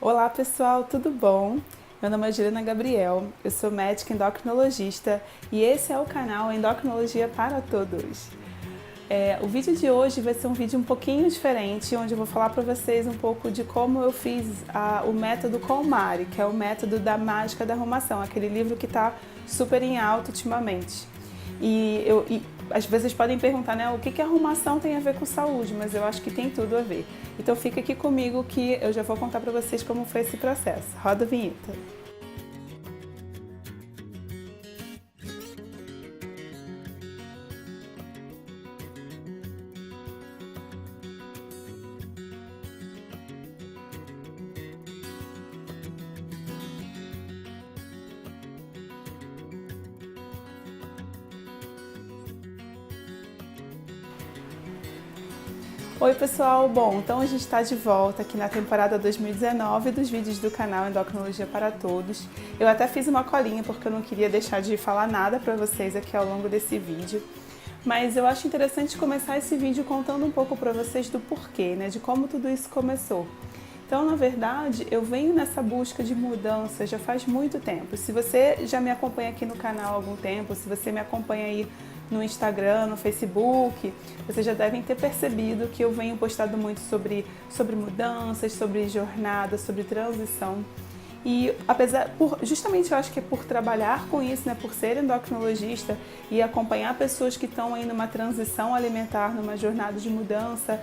Olá pessoal, tudo bom? Meu nome é Juliana Gabriel, eu sou médica endocrinologista e esse é o canal Endocrinologia para Todos. O vídeo de hoje vai ser um vídeo um pouquinho diferente, onde eu vou falar para vocês um pouco de como eu fiz o método KonMari, que é o método da mágica da arrumação, aquele livro que está super em alta ultimamente. E às vezes vocês podem perguntar, né, o que a arrumação tem a ver com saúde, mas eu acho que tem tudo a ver. Então fica aqui comigo que eu já vou contar para vocês como foi esse processo. Roda a vinheta. Oi pessoal, bom, então a gente está de volta aqui na temporada 2019 dos vídeos do canal Endocrinologia para Todos. Eu até fiz uma colinha porque eu não queria deixar de falar nada para vocês aqui ao longo desse vídeo. Mas eu acho interessante começar esse vídeo contando um pouco para vocês do porquê, né, de como tudo isso começou. Então, na verdade, eu venho nessa busca de mudança já faz muito tempo. Se você já me acompanha aqui no canal há algum tempo, se você me acompanha aí no Instagram, no Facebook, vocês já devem ter percebido que eu venho postado muito sobre mudanças, sobre jornada, sobre transição. E justamente eu acho que é por trabalhar com isso, né, por ser endocrinologista e acompanhar pessoas que estão aí numa transição alimentar, numa jornada de mudança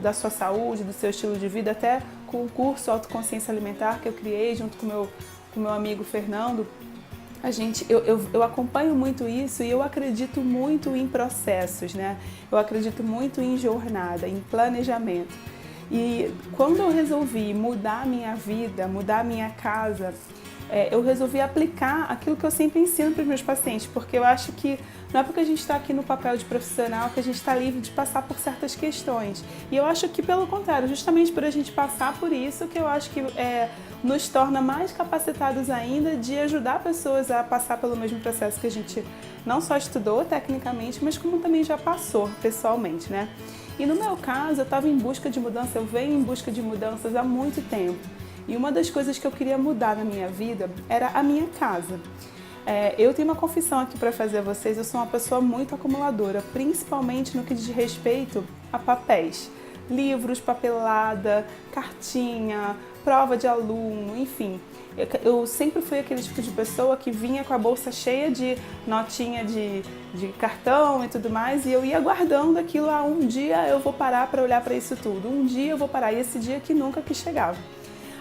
da sua saúde, do seu estilo de vida, até com o curso Autoconsciência Alimentar que eu criei junto com meu amigo Fernando, eu acompanho muito isso e eu acredito muito em processos, né? Eu acredito muito em jornada, em planejamento. E quando eu resolvi mudar a minha vida, mudar a minha casa, eu resolvi aplicar aquilo que eu sempre ensino para os meus pacientes, porque eu acho que não é porque a gente está aqui no papel de profissional que a gente está livre de passar por certas questões. E eu acho que, pelo contrário, justamente por a gente passar por isso, que eu acho que nos torna mais capacitados ainda de ajudar pessoas a passar pelo mesmo processo que a gente não só estudou tecnicamente, mas como também já passou pessoalmente, né? E no meu caso, eu estava em busca de mudança, eu venho em busca de mudanças há muito tempo. E uma das coisas que eu queria mudar na minha vida era a minha casa. Eu tenho uma confissão aqui para fazer a vocês, eu sou uma pessoa muito acumuladora, principalmente no que diz respeito a papéis. Livros, papelada, cartinha, prova de aluno, enfim. Eu sempre fui aquele tipo de pessoa que vinha com a bolsa cheia de notinha de cartão e tudo mais, e eu ia guardando aquilo, um dia eu vou parar para olhar para isso tudo, um dia eu vou parar, e esse dia que nunca que chegava.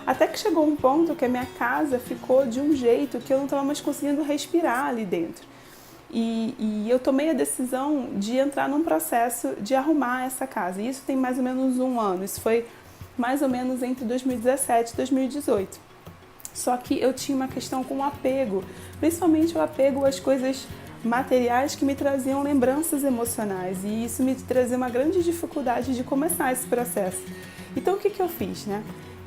Até que chegou um ponto que a minha casa ficou de um jeito que eu não estava mais conseguindo respirar ali dentro. E eu tomei a decisão de entrar num processo de arrumar essa casa. E isso tem mais ou menos um ano, isso foi mais ou menos entre 2017 e 2018. Só que eu tinha uma questão com o apego, principalmente o apego às coisas materiais que me traziam lembranças emocionais. E isso me trazia uma grande dificuldade de começar esse processo. Então o que eu fiz, né?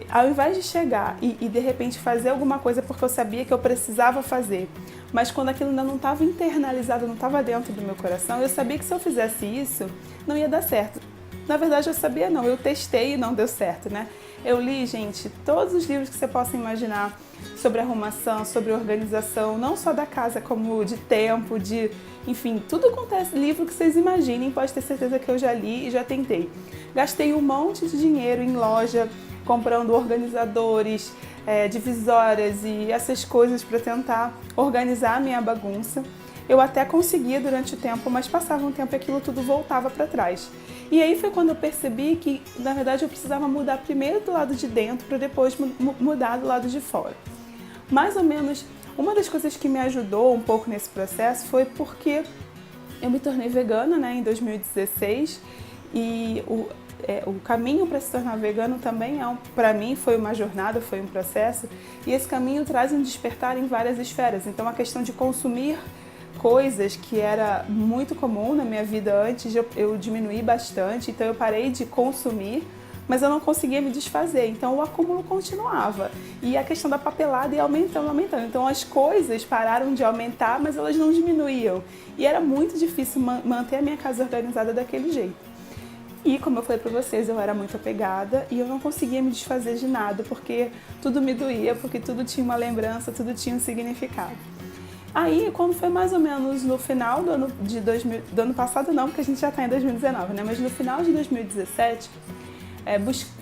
Ao invés de chegar e de repente fazer alguma coisa porque eu sabia que eu precisava fazer, mas quando aquilo ainda não estava internalizado, não estava dentro do meu coração, eu sabia que se eu fizesse isso, não ia dar certo. Na verdade eu sabia não, eu testei e não deu certo, né? Eu li, gente, todos os livros que você possa imaginar sobre arrumação, sobre organização, não só da casa, como de tempo, enfim, tudo acontece, livro que vocês imaginem, pode ter certeza que eu já li e já tentei. Gastei um monte de dinheiro em loja, comprando organizadores, divisórias e essas coisas para tentar organizar a minha bagunça. Eu até conseguia durante o tempo, mas passava um tempo e aquilo tudo voltava para trás. E aí foi quando eu percebi que, na verdade, eu precisava mudar primeiro do lado de dentro para depois mudar do lado de fora. Mais ou menos, uma das coisas que me ajudou um pouco nesse processo foi porque eu me tornei vegana, né, em 2016 e o caminho para se tornar vegano também, para mim, foi uma jornada, foi um processo, e esse caminho traz um despertar em várias esferas. Então, a questão de consumir coisas que era muito comum na minha vida antes, eu diminuí bastante, então eu parei de consumir, mas eu não conseguia me desfazer, então o acúmulo continuava. E a questão da papelada ia aumentando, aumentando. Então as coisas pararam de aumentar, mas elas não diminuíam. E era muito difícil manter a minha casa organizada daquele jeito. E como eu falei para vocês, eu era muito apegada e eu não conseguia me desfazer de nada, porque tudo me doía, porque tudo tinha uma lembrança, tudo tinha um significado. Aí, quando foi mais ou menos no final do ano passado, não, porque a gente já está em 2019, né? Mas no final de 2017,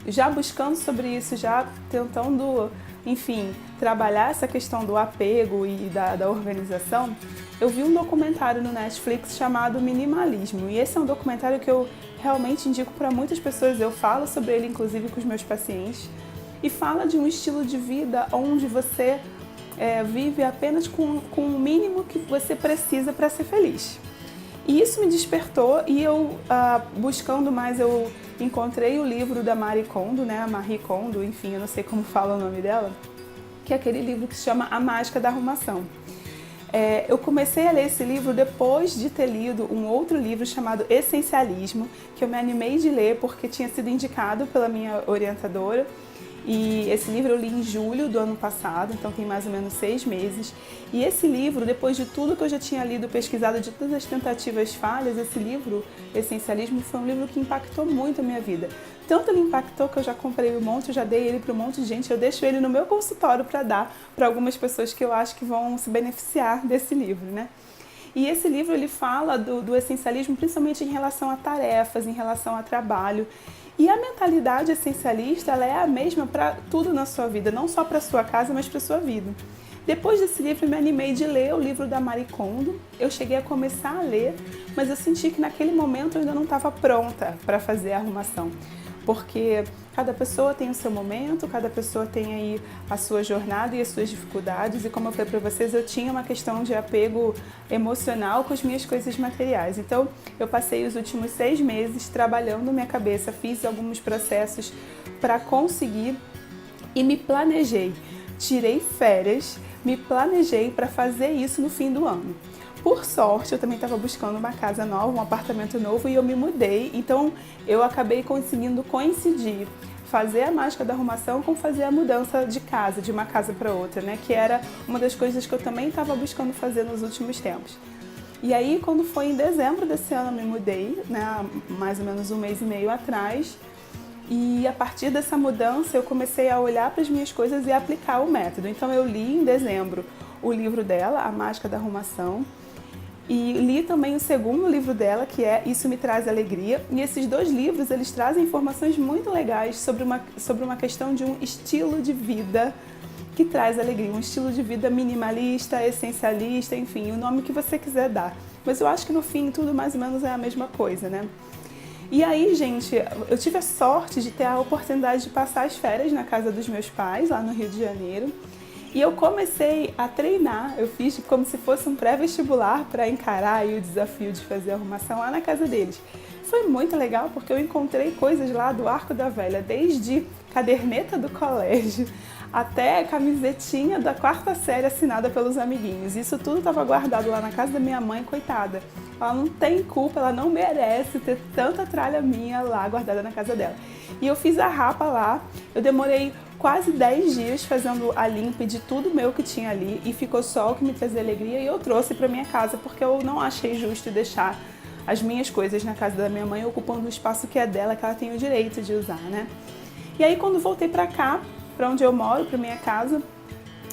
já buscando sobre isso, já tentando, enfim, trabalhar essa questão do apego e da organização, eu vi um documentário no Netflix chamado Minimalismo. E esse é um documentário que eu realmente indico para muitas pessoas. Eu falo sobre ele, inclusive, com os meus pacientes. E fala de um estilo de vida onde você vive apenas com o mínimo que você precisa para ser feliz. E isso me despertou e eu, buscando mais, eu encontrei o livro da Marie Kondo, né, a Marie Kondo, enfim, eu não sei como fala o nome dela, que é aquele livro que se chama A Mágica da Arrumação. Eu comecei a ler esse livro depois de ter lido um outro livro chamado Essencialismo, que eu me animei de ler porque tinha sido indicado pela minha orientadora. E esse livro eu li em julho do ano passado, então tem mais ou menos 6 meses. E esse livro, depois de tudo que eu já tinha lido, pesquisado, de todas as tentativas falhas, esse livro, Essencialismo, foi um livro que impactou muito a minha vida. Tanto ele impactou que eu já comprei um monte, eu já dei ele para um monte de gente, eu deixo ele no meu consultório para dar para algumas pessoas que eu acho que vão se beneficiar desse livro, né? E esse livro ele fala do essencialismo principalmente em relação a tarefas, em relação a trabalho. E a mentalidade essencialista ela é a mesma para tudo na sua vida, não só para a sua casa, mas para a sua vida. Depois desse livro eu me animei de ler o livro da Marie Kondo. Eu cheguei a começar a ler, mas eu senti que naquele momento eu ainda não estava pronta para fazer a arrumação. Porque cada pessoa tem o seu momento, cada pessoa tem aí a sua jornada e as suas dificuldades. E como eu falei para vocês, eu tinha uma questão de apego emocional com as minhas coisas materiais. Então, eu passei os últimos 6 meses trabalhando minha cabeça, fiz alguns processos para conseguir e me planejei. Tirei férias, me planejei para fazer isso no fim do ano. Por sorte, eu também estava buscando uma casa nova, um apartamento novo e eu me mudei, então eu acabei conseguindo coincidir fazer a mágica da arrumação com fazer a mudança de casa, de uma casa para outra, né? Que era uma das coisas que eu também estava buscando fazer nos últimos tempos. E aí, quando foi em dezembro desse ano, eu me mudei, né? Mais ou menos 1 mês e meio atrás. E a partir dessa mudança, eu comecei a olhar para as minhas coisas e aplicar o método. Então, eu li em dezembro o livro dela, A Mágica da Arrumação. E li também o segundo livro dela, que é Isso Me Traz Alegria. E esses 2 livros, eles trazem informações muito legais sobre uma questão de um estilo de vida que traz alegria. Um estilo de vida minimalista, essencialista, enfim, o nome que você quiser dar. Mas eu acho que no fim tudo mais ou menos é a mesma coisa, né? E aí, gente, eu tive a sorte de ter a oportunidade de passar as férias na casa dos meus pais, lá no Rio de Janeiro. E eu comecei a treinar, eu fiz como se fosse um pré-vestibular para encarar aí o desafio de fazer arrumação lá na casa deles. Foi muito legal porque eu encontrei coisas lá do Arco da Velha, desde caderneta do colégio até camisetinha da 4ª série assinada pelos amiguinhos. Isso tudo estava guardado lá na casa da minha mãe, coitada. Ela não tem culpa, ela não merece ter tanta tralha minha lá guardada na casa dela. E eu fiz a rapa lá, eu demorei quase 10 dias fazendo a limpa de tudo meu que tinha ali e ficou só o que me trazia alegria e eu trouxe para minha casa porque eu não achei justo deixar as minhas coisas na casa da minha mãe ocupando o espaço que é dela, que ela tem o direito de usar, né? E aí quando voltei para cá, para onde eu moro, para minha casa,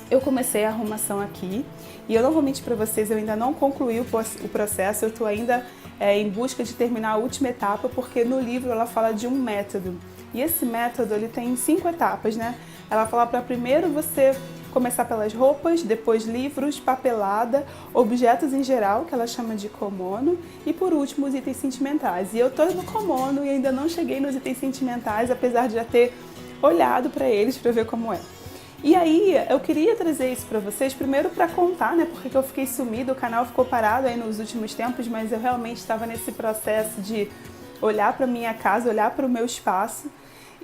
eu comecei a arrumação aqui e eu não vou mentir para vocês, eu ainda não concluí o processo, eu estou ainda em busca de terminar a última etapa porque no livro ela fala de um método. E esse método ele tem 5 etapas, né? Ela fala para primeiro você começar pelas roupas, depois livros, papelada, objetos em geral, que ela chama de komono, e por último os itens sentimentais. E eu tô no komono e ainda não cheguei nos itens sentimentais, apesar de já ter olhado para eles para ver como é. E aí eu queria trazer isso para vocês, primeiro para contar, né, porque eu fiquei sumida, o canal ficou parado aí nos últimos tempos, mas eu realmente estava nesse processo de olhar para minha casa, olhar para o meu espaço.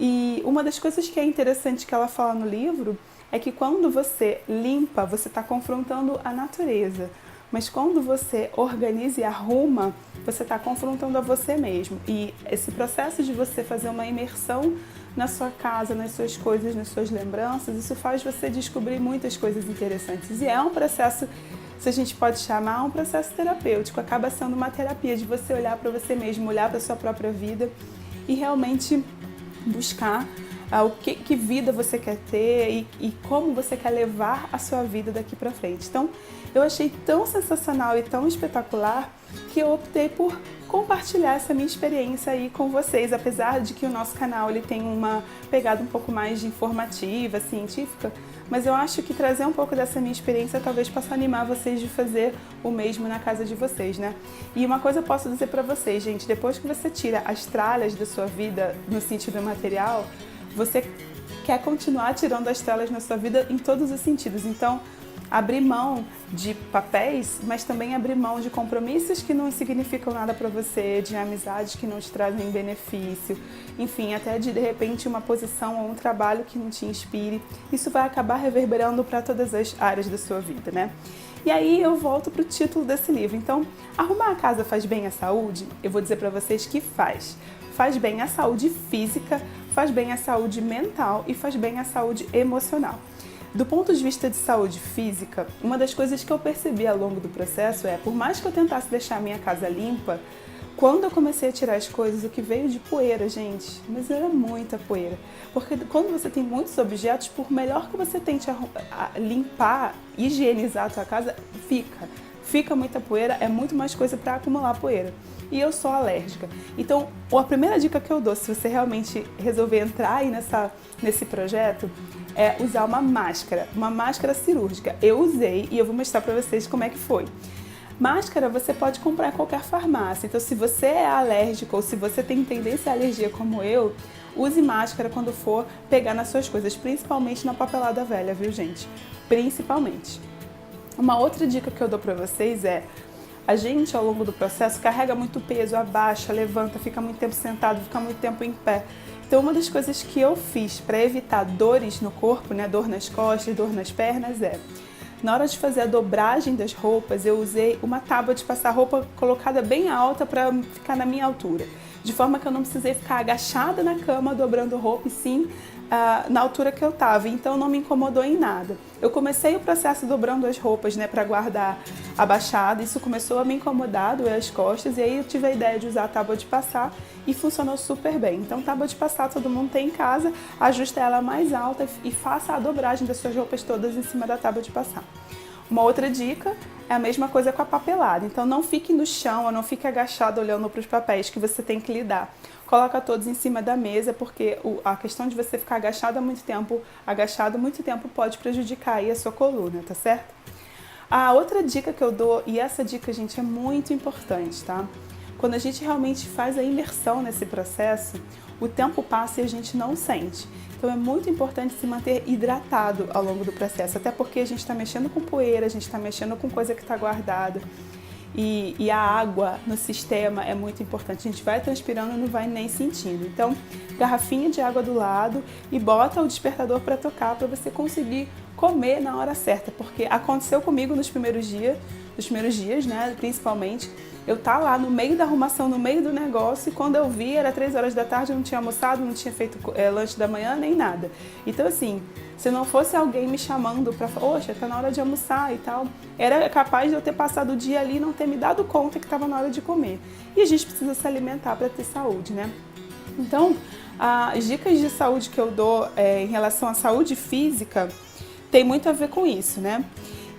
E uma das coisas que é interessante que ela fala no livro é que quando você limpa, você está confrontando a natureza. Mas quando você organiza e arruma, você está confrontando a você mesmo. E esse processo de você fazer uma imersão na sua casa, nas suas coisas, nas suas lembranças, isso faz você descobrir muitas coisas interessantes. E é um processo, se a gente pode chamar, um processo terapêutico. Acaba sendo uma terapia de você olhar para você mesmo, olhar para a sua própria vida e realmente buscar que vida você quer ter e como você quer levar a sua vida daqui para frente. Então, eu achei tão sensacional e tão espetacular que eu optei por compartilhar essa minha experiência aí com vocês, apesar de que o nosso canal ele tem uma pegada um pouco mais de informativa, científica, mas eu acho que trazer um pouco dessa minha experiência talvez possa animar vocês de fazer o mesmo na casa de vocês, né? E uma coisa eu posso dizer para vocês, gente, depois que você tira as tralhas da sua vida no sentido material, você quer continuar tirando as tralhas na sua vida em todos os sentidos. Então, abrir mão de papéis, mas também abrir mão de compromissos que não significam nada para você, de amizades que não te trazem benefício, enfim, até de repente uma posição ou um trabalho que não te inspire. Isso vai acabar reverberando para todas as áreas da sua vida, né? E aí eu volto para o título desse livro. Então, arrumar a casa faz bem à saúde? Eu vou dizer para vocês que faz. Faz bem à saúde física, faz bem à saúde mental e faz bem à saúde emocional. Do ponto de vista de saúde física, uma das coisas que eu percebi ao longo do processo por mais que eu tentasse deixar a minha casa limpa, quando eu comecei a tirar as coisas, o que veio de poeira, gente, mas era muita poeira. Porque quando você tem muitos objetos, por melhor que você tente limpar, higienizar a sua casa, fica muita poeira, é muito mais coisa para acumular poeira. E eu sou alérgica. Então, a primeira dica que eu dou, se você realmente resolver entrar aí nesse projeto, é usar uma máscara cirúrgica. Eu usei e eu vou mostrar para vocês como é que foi. Máscara você pode comprar em qualquer farmácia, então se você é alérgico ou se você tem tendência à alergia como eu, use máscara quando for pegar nas suas coisas, principalmente na papelada velha, viu gente? Principalmente. Uma outra dica que eu dou para vocês a gente ao longo do processo carrega muito peso, abaixa, levanta, fica muito tempo sentado, fica muito tempo em pé. Então uma das coisas que eu fiz para evitar dores no corpo, né, dor nas costas, dor nas pernas na hora de fazer a dobragem das roupas, eu usei uma tábua de passar roupa colocada bem alta para ficar na minha altura. De forma que eu não precisei ficar agachada na cama dobrando roupa, e sim na altura que eu estava. Então não me incomodou em nada. Eu comecei o processo dobrando as roupas, né, para guardar abaixada. Isso começou a me incomodar, doer as costas. E aí eu tive a ideia de usar a tábua de passar e funcionou super bem. Então tábua de passar todo mundo tem em casa, ajusta ela mais alta e faça a dobragem das suas roupas todas em cima da tábua de passar. Uma outra dica é a mesma coisa com a papelada. Então não fique no chão ou não fique agachado olhando para os papéis que você tem que lidar. Coloca todos em cima da mesa, porque a questão de você ficar agachado muito tempo pode prejudicar aí a sua coluna, tá certo? A outra dica que eu dou, e essa dica, gente, é muito importante, tá? Quando a gente realmente faz a imersão nesse processo, o tempo passa e a gente não sente. Então é muito importante se manter hidratado ao longo do processo, até porque a gente está mexendo com poeira, a gente está mexendo com coisa que está guardada. E a água no sistema é muito importante. A gente vai transpirando e não vai nem sentindo. Então, garrafinha de água do lado e bota o despertador para tocar para você conseguir comer na hora certa. Porque aconteceu comigo nos primeiros dias, né, principalmente. Eu tava lá no meio da arrumação, no meio do negócio, e quando eu vi, era 3 horas da tarde, eu não tinha almoçado, não tinha feito lanche da manhã, nem nada. Então, assim, se não fosse alguém me chamando pra falar, oxa, tá na hora de almoçar e tal, era capaz de eu ter passado o dia ali e não ter me dado conta que estava na hora de comer. E a gente precisa se alimentar para ter saúde, né? Então, as dicas de saúde que eu dou em relação à saúde física tem muito a ver com isso, né?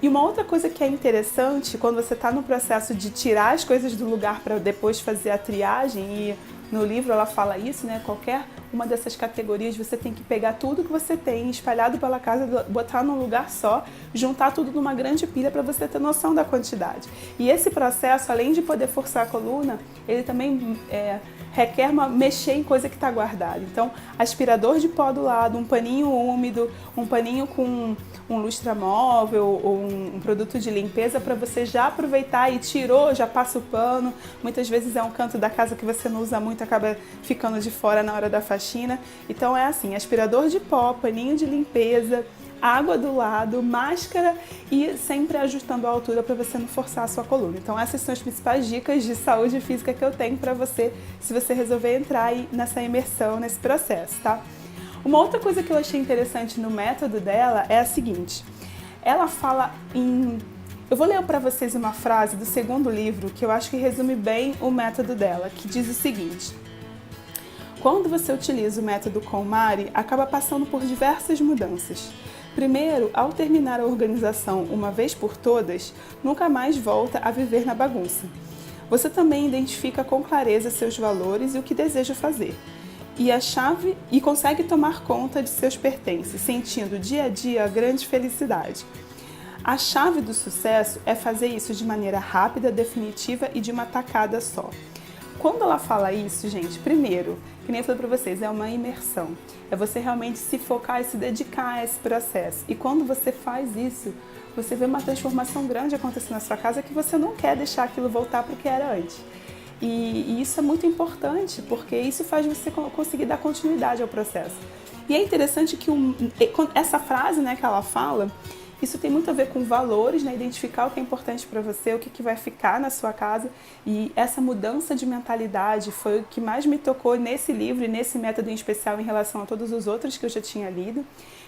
E uma outra coisa que é interessante, quando você está no processo de tirar as coisas do lugar para depois fazer a triagem, e no livro ela fala isso, né? Qualquer uma dessas categorias você tem que pegar tudo que você tem espalhado pela casa, botar num lugar só, juntar tudo numa grande pilha para você ter noção da quantidade. E esse processo, além de poder forçar a coluna, ele também requer mexer em coisa que está guardada. Então, aspirador de pó do lado, um paninho úmido, um paninho com um lustramóvel ou um produto de limpeza para você já aproveitar e tirou, já passa o pano. Muitas vezes é um canto da casa que você não usa muito, acaba ficando de fora na hora da faxina. Então é assim, aspirador de pó, paninho de limpeza, água do lado, máscara e sempre ajustando a altura para você não forçar a sua coluna. Então essas são as principais dicas de saúde física que eu tenho para você, se você resolver entrar aí nessa imersão, nesse processo, tá? Uma outra coisa que eu achei interessante no método dela é a seguinte, ela fala em... Eu vou ler para vocês uma frase do segundo livro que eu acho que resume bem o método dela, que diz o seguinte: Quando você utiliza o método KonMari, acaba passando por diversas mudanças. Primeiro, ao terminar a organização uma vez por todas, nunca mais volta a viver na bagunça. Você também identifica com clareza seus valores e o que deseja fazer. E consegue tomar conta de seus pertences, sentindo dia a dia grande felicidade. A chave do sucesso é fazer isso de maneira rápida, definitiva e de uma tacada só. Quando ela fala isso, gente, primeiro, que nem eu falei para vocês, é uma imersão. É você realmente se focar e se dedicar a esse processo. E quando você faz isso, você vê uma transformação grande acontecer na sua casa que você não quer deixar aquilo voltar para o que era antes. E isso é muito importante, porque isso faz você conseguir dar continuidade ao processo. E é interessante que essa frase, né, que ela fala, isso tem muito a ver com valores, né? Identificar o que é importante para você, o que vai ficar na sua casa. E essa mudança de mentalidade foi o que mais me tocou nesse livro e nesse método em especial em relação a todos os outros que eu já tinha lido,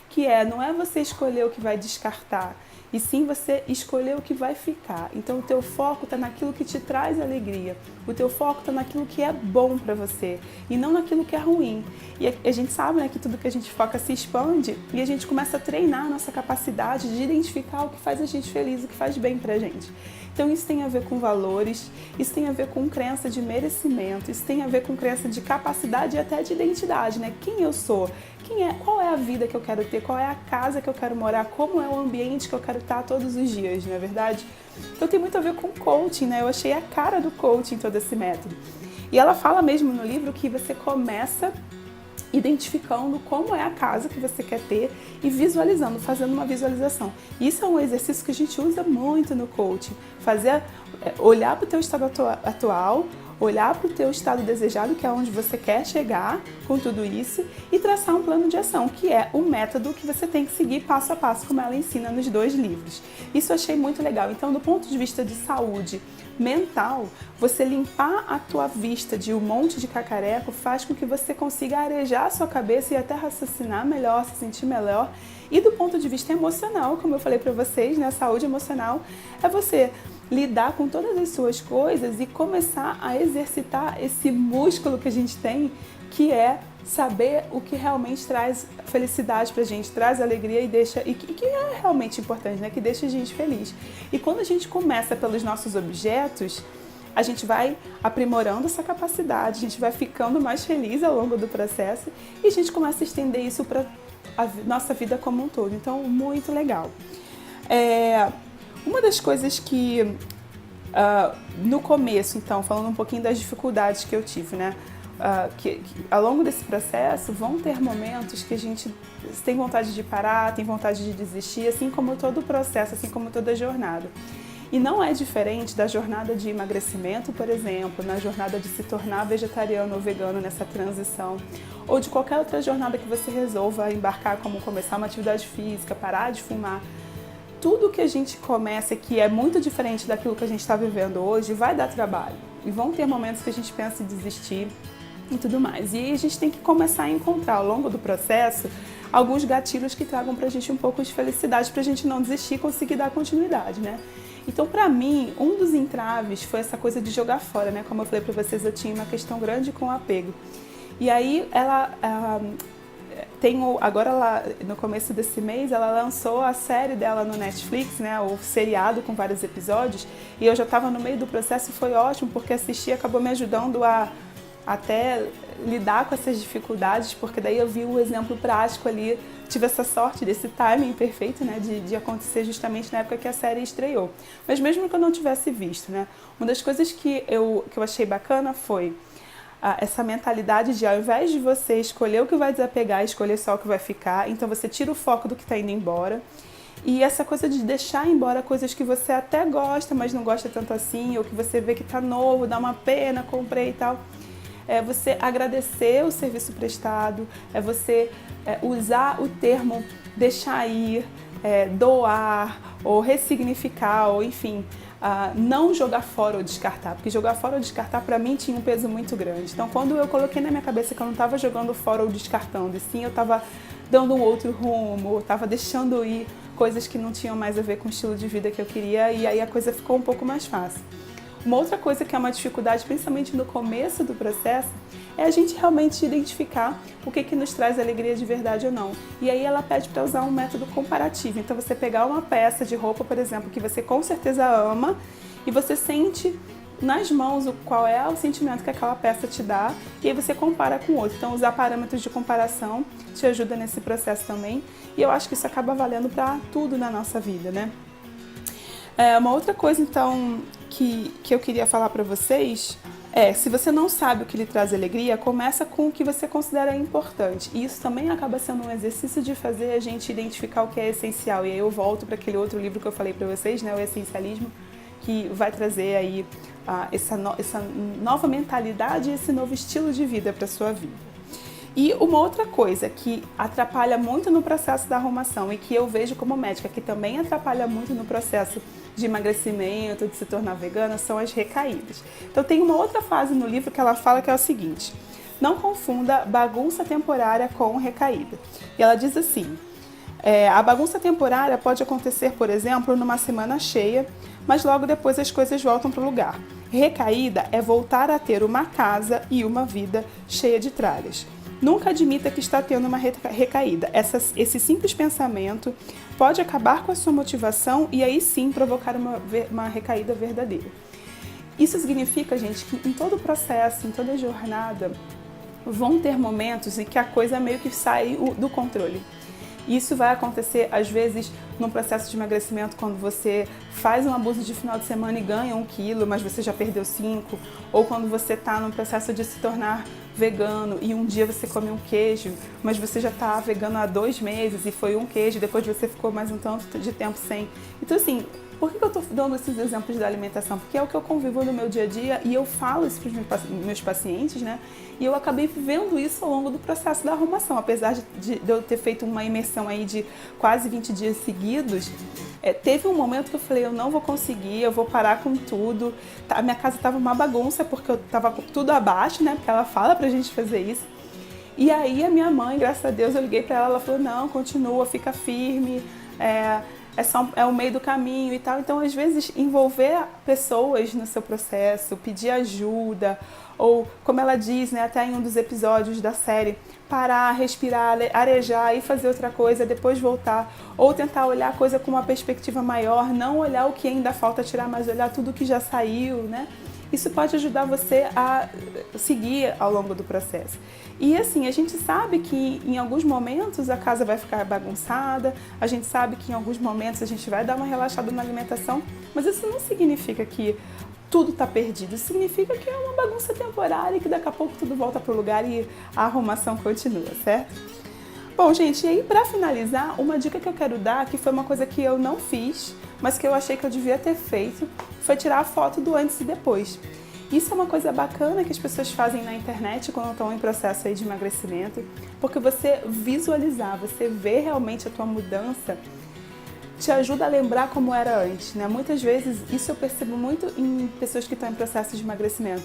que não é você escolher o que vai descartar, e sim você escolher o que vai ficar. Então o teu foco está naquilo que te traz alegria, o teu foco está naquilo que é bom para você e não naquilo que é ruim. E a gente sabe, né, que tudo que a gente foca se expande e a gente começa a treinar a nossa capacidade de identificar o que faz a gente feliz, o que faz bem pra gente. Então isso tem a ver com valores, isso tem a ver com crença de merecimento, isso tem a ver com crença de capacidade e até de identidade, né? Quem eu sou? Qual é a vida que eu quero ter? Qual é a casa que eu quero morar? Como é o ambiente que eu quero estar todos os dias, não é verdade? Então tem muito a ver com coaching, né? Eu achei a cara do coaching todo esse método. E ela fala mesmo no livro que você começa identificando como é a casa que você quer ter e visualizando, fazendo uma visualização. Isso é um exercício que a gente usa muito no coaching. Olhar para o teu estado atual, olhar para o teu estado desejado, que é onde você quer chegar com tudo isso, e traçar um plano de ação, que é o método que você tem que seguir passo a passo, como ela ensina nos 2 livros. Isso eu achei muito legal. Então, do ponto de vista de saúde mental, você limpar a tua vista de um monte de cacareco faz com que você consiga arejar a sua cabeça e até raciocinar melhor, se sentir melhor. E do ponto de vista emocional, como eu falei para vocês, né, a saúde emocional é você lidar com todas as suas coisas e começar a exercitar esse músculo que a gente tem, que é saber o que realmente traz felicidade pra gente, traz alegria e que é realmente importante, né? Que deixa a gente feliz. E quando a gente começa pelos nossos objetos, a gente vai aprimorando essa capacidade, a gente vai ficando mais feliz ao longo do processo e a gente começa a estender isso para a nossa vida como um todo. Então, muito legal. Uma das coisas que, no começo, então, falando um pouquinho das dificuldades que eu tive, né? Que ao longo desse processo vão ter momentos que a gente tem vontade de parar, tem vontade de desistir, assim como todo o processo, assim como toda a jornada. E não é diferente da jornada de emagrecimento, por exemplo, na jornada de se tornar vegetariano ou vegano nessa transição, ou de qualquer outra jornada que você resolva embarcar, como começar uma atividade física, parar de fumar. Tudo que a gente começa que é muito diferente daquilo que a gente está vivendo hoje vai dar trabalho. E vão ter momentos que a gente pensa em desistir e tudo mais. E a gente tem que começar a encontrar ao longo do processo alguns gatilhos que tragam pra gente um pouco de felicidade, pra gente não desistir e conseguir dar continuidade, né? Então, pra mim, um dos entraves foi essa coisa de jogar fora, né? Como eu falei pra vocês, eu tinha uma questão grande com o apego. E aí, agora, no começo desse mês, ela lançou a série dela no Netflix, né? O seriado com vários episódios. E eu já estava no meio do processo e foi ótimo, porque assistir acabou me ajudando a até lidar com essas dificuldades, porque daí eu vi o exemplo prático ali, tive essa sorte desse timing perfeito, né, de acontecer justamente na época que a série estreou. Mas mesmo que eu não tivesse visto, né, uma das coisas que eu achei bacana foi essa mentalidade de, ao invés de você escolher o que vai desapegar, escolher só o que vai ficar, então você tira o foco do que está indo embora. E essa coisa de deixar embora coisas que você até gosta, mas não gosta tanto assim, ou que você vê que está novo, dá uma pena, comprei e tal. É você agradecer o serviço prestado, é você usar o termo deixar ir, doar, ou ressignificar, ou enfim, não jogar fora ou descartar, porque jogar fora ou descartar para mim tinha um peso muito grande. Então quando eu coloquei na minha cabeça que eu não estava jogando fora ou descartando, e sim eu estava dando um outro rumo, eu estava deixando ir coisas que não tinham mais a ver com o estilo de vida que eu queria, e aí a coisa ficou um pouco mais fácil. Uma outra coisa que é uma dificuldade, principalmente no começo do processo, é a gente realmente identificar o que nos traz alegria de verdade ou não. E aí ela pede para usar um método comparativo. Então você pegar uma peça de roupa, por exemplo, que você com certeza ama, e você sente nas mãos qual é o sentimento que aquela peça te dá, e aí você compara com outro. Então usar parâmetros de comparação te ajuda nesse processo também, e eu acho que isso acaba valendo para tudo na nossa vida, né? Uma outra coisa então que eu queria falar para vocês se você não sabe o que lhe traz alegria, começa com o que você considera importante. E isso também acaba sendo um exercício de fazer a gente identificar o que é essencial. E aí eu volto para aquele outro livro que eu falei para vocês, né, o Essencialismo, que vai trazer aí essa nova mentalidade e esse novo estilo de vida para a sua vida. E uma outra coisa que atrapalha muito no processo da arrumação e que eu vejo como médica, que também atrapalha muito no processo de emagrecimento, de se tornar vegana, são as recaídas. Então tem uma outra fase no livro que ela fala que é o seguinte: não confunda bagunça temporária com recaída. E ela diz assim: a bagunça temporária pode acontecer, por exemplo, numa semana cheia, mas logo depois as coisas voltam para o lugar. Recaída é voltar a ter uma casa e uma vida cheia de tralhas. Nunca admita que está tendo uma recaída. Esse simples pensamento pode acabar com a sua motivação e aí sim provocar uma recaída verdadeira. Isso significa, gente, que em todo o processo, em toda a jornada, vão ter momentos em que a coisa meio que sai do controle. Isso vai acontecer, às vezes, no processo de emagrecimento, quando você faz um abuso de final de semana e ganha 1 quilo, mas você já perdeu 5, ou quando você está no processo de se tornar vegano e um dia você come um queijo, mas você já está vegano há 2 meses e foi um queijo, depois você ficou mais um tanto de tempo sem. Então, assim, por que eu estou dando esses exemplos da alimentação? Porque é o que eu convivo no meu dia a dia e eu falo isso para os meus pacientes, né? E eu acabei vivendo isso ao longo do processo da arrumação. Apesar de eu ter feito uma imersão aí de quase 20 dias seguidos, teve um momento que eu falei, eu não vou conseguir, eu vou parar com tudo. A minha casa estava uma bagunça porque eu estava tudo abaixo, né? Porque ela fala pra gente fazer isso. E aí a minha mãe, graças a Deus, eu liguei pra ela, ela falou, não, continua, fica firme, é o meio do caminho e tal. Então, às vezes, envolver pessoas no seu processo, pedir ajuda, ou, como ela diz, né, até em um dos episódios da série, parar, respirar, arejar e fazer outra coisa, depois voltar, ou tentar olhar a coisa com uma perspectiva maior, não olhar o que ainda falta tirar, mas olhar tudo que já saiu, né? Isso pode ajudar você a seguir ao longo do processo. E assim, a gente sabe que em alguns momentos a casa vai ficar bagunçada, a gente sabe que em alguns momentos a gente vai dar uma relaxada na alimentação, mas isso não significa que tudo está perdido, isso significa que é uma bagunça temporária e que daqui a pouco tudo volta para o lugar e a arrumação continua, certo? Bom, gente, e aí para finalizar, uma dica que eu quero dar, que foi uma coisa que eu não fiz, mas que eu achei que eu devia ter feito, foi tirar a foto do antes e depois. Isso é uma coisa bacana que as pessoas fazem na internet quando estão em processo aí de emagrecimento, porque você visualizar, você ver realmente a tua mudança, te ajuda a lembrar como era antes, né? Muitas vezes, isso eu percebo muito em pessoas que estão em processo de emagrecimento.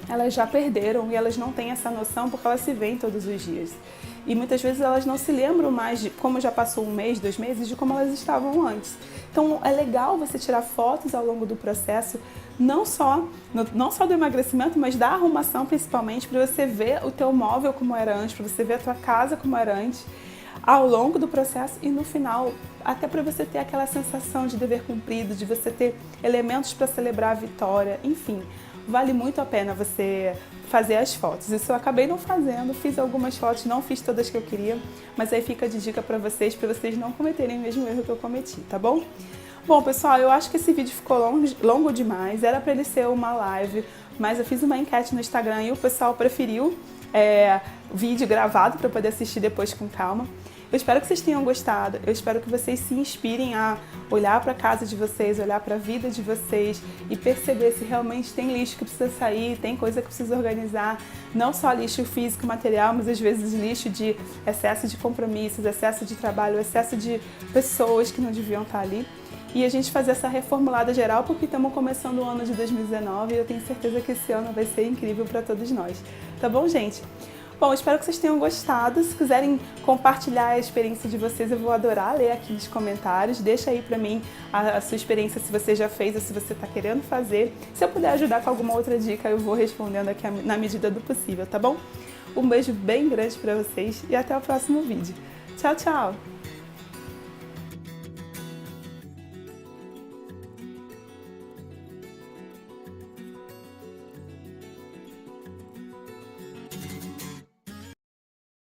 Elas já perderam e elas não têm essa noção porque elas se veem todos os dias. E muitas vezes elas não se lembram mais de como já passou 1 mês, 2 meses, de como elas estavam antes. Então é legal você tirar fotos ao longo do processo, não só do emagrecimento, mas da arrumação principalmente, para você ver o teu móvel como era antes, para você ver a tua casa como era antes, ao longo do processo e no final, até para você ter aquela sensação de dever cumprido, de você ter elementos para celebrar a vitória, enfim. Vale muito a pena você fazer as fotos. Isso eu acabei não fazendo, fiz algumas fotos, não fiz todas que eu queria, mas aí fica de dica para vocês não cometerem o mesmo erro que eu cometi, tá bom? Bom, pessoal, eu acho que esse vídeo ficou longo demais, era para ele ser uma live, mas eu fiz uma enquete no Instagram e o pessoal preferiu vídeo gravado para poder assistir depois com calma. Eu espero que vocês tenham gostado, eu espero que vocês se inspirem a olhar para a casa de vocês, olhar para a vida de vocês e perceber se realmente tem lixo que precisa sair, tem coisa que precisa organizar, não só lixo físico, material, mas às vezes lixo de excesso de compromissos, excesso de trabalho, excesso de pessoas que não deviam estar ali. E a gente fazer essa reformulada geral porque estamos começando o ano de 2019 e eu tenho certeza que esse ano vai ser incrível para todos nós. Tá bom, gente? Bom, espero que vocês tenham gostado. Se quiserem compartilhar a experiência de vocês, eu vou adorar ler aqui nos comentários. Deixa aí pra mim a sua experiência, se você já fez ou se você tá querendo fazer. Se eu puder ajudar com alguma outra dica, eu vou respondendo aqui na medida do possível, tá bom? Um beijo bem grande pra vocês e até o próximo vídeo. Tchau, tchau!